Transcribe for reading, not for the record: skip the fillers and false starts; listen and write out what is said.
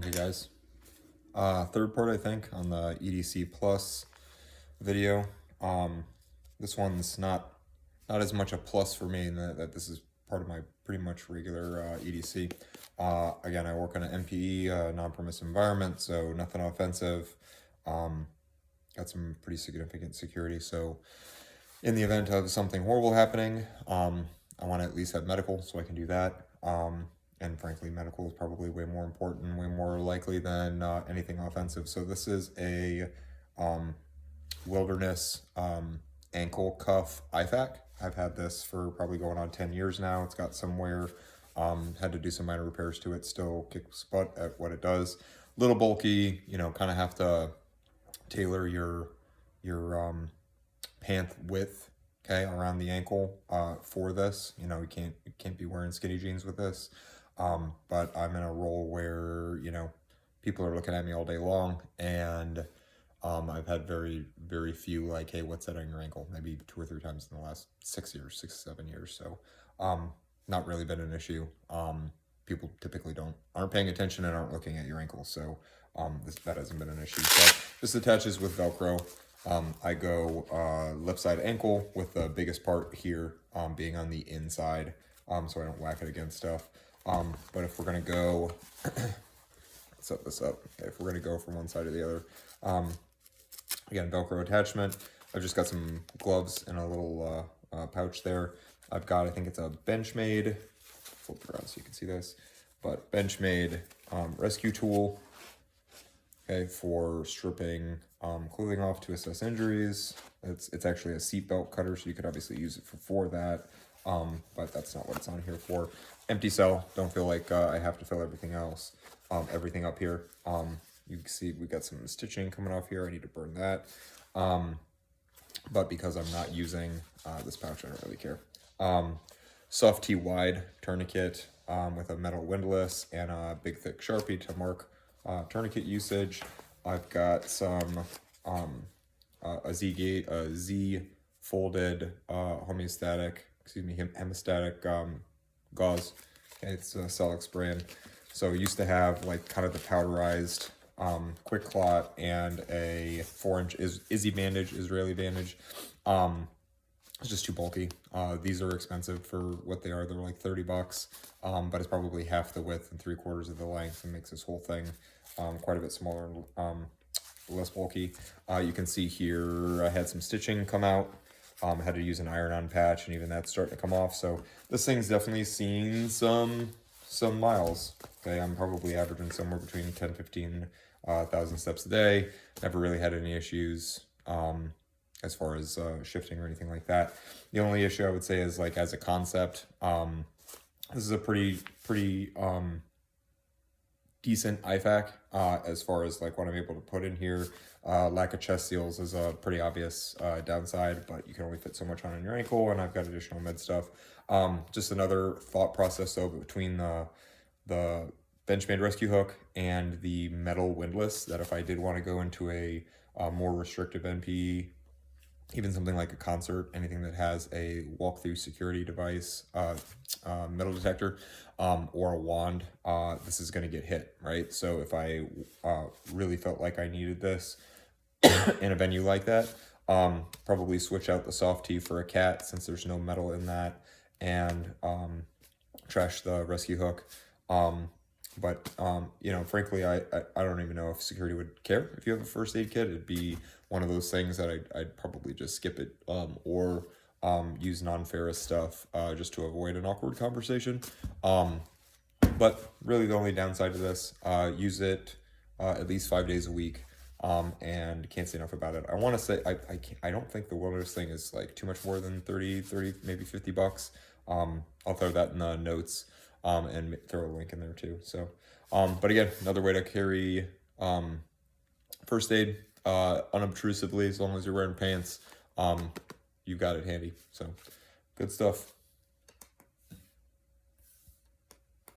Okay guys, third part I think on the EDC Plus video. This one's not as much a plus for me in that this is part of my pretty much regular EDC. Again, I work on an MPE, non-permissive environment, so nothing offensive. Got some pretty significant security, so in the event of something horrible happening, I want to at least have medical so I can do that. And frankly, medical is probably way more important, way more likely than anything offensive. So this is a wilderness ankle cuff IFAK. I've had this for probably going on 10 years now. It's got some wear. Had to do some minor repairs to it. Still kicks butt at what it does. Little bulky, you know, kind of have to tailor your pant width, okay, around the ankle for this. You know, you can't be wearing skinny jeans with this. But I'm in a role where, you know, people are looking at me all day long, and I've had very, very few like, hey, what's that on your ankle? Maybe 2 or 3 times in the last 6 years, 6, 7 years. So not really been an issue. People typically aren't paying attention and aren't looking at your ankle. So that hasn't been an issue. So this attaches with Velcro. I go left side ankle with the biggest part here being on the inside, so I don't whack it against stuff. But if we're gonna go, set this up. Okay, if we're gonna go from one side to the other, again, Velcro attachment. I've just got some gloves and a little pouch there. I've got, I think it's a Benchmade, flip it around so you can see this, but Benchmade rescue tool, okay, for stripping clothing off to assess injuries. It's actually a seatbelt cutter, so you could obviously use it for that, but that's not what it's on here for. Empty cell, don't feel like I have to fill everything else, everything up here. You can see we got some stitching coming off here. I need to burn that. But because I'm not using this pouch, I don't really care. Soft T wide tourniquet with a metal windlass and a big thick Sharpie to mark tourniquet usage. I've got some a Z folded hemostatic gauze. Okay, it's a Celix brand. So it used to have like kind of the powderized quick clot and a 4-inch Israeli bandage. It's just too bulky. These are expensive for what they are. They're like $30, but it's probably half the width and 3/4 of the length and makes this whole thing quite a bit smaller and less bulky. You can see here I had some stitching come out. I had to use an iron-on patch, and even that's starting to come off. So this thing's definitely seen some miles. Okay, I'm probably averaging somewhere between 10-15,000 steps a day. Never really had any issues as far as shifting or anything like that. The only issue I would say is, like, as a concept, this is a pretty decent IFAK as far as like what I'm able to put in here. Lack of chest seals is a pretty obvious downside, but you can only fit so much on your ankle, and I've got additional med stuff. Just another thought process though between the Benchmade rescue hook and the metal windlass, that if I did want to go into a more restrictive NPE, even something like a concert, anything that has a walk-through security device, metal detector, or a wand, this is going to get hit, right? So if I really felt like I needed this in a venue like that, probably switch out the soft T for a cat, since there's no metal in that, and trash the rescue hook. But you know, frankly, I don't even know if security would care if you have a first aid kit. It'd be one of those things that I'd probably just skip it, or use non-ferrous stuff just to avoid an awkward conversation. But really the only downside to this, use it at least 5 days a week, and can't say enough about it. I want to say I don't think the wilderness thing is like too much more than 30, maybe $50. I'll throw that in the notes. And throw a link in there too. So, but again, another way to carry first aid unobtrusively, as long as you're wearing pants, you've got it handy. So, good stuff.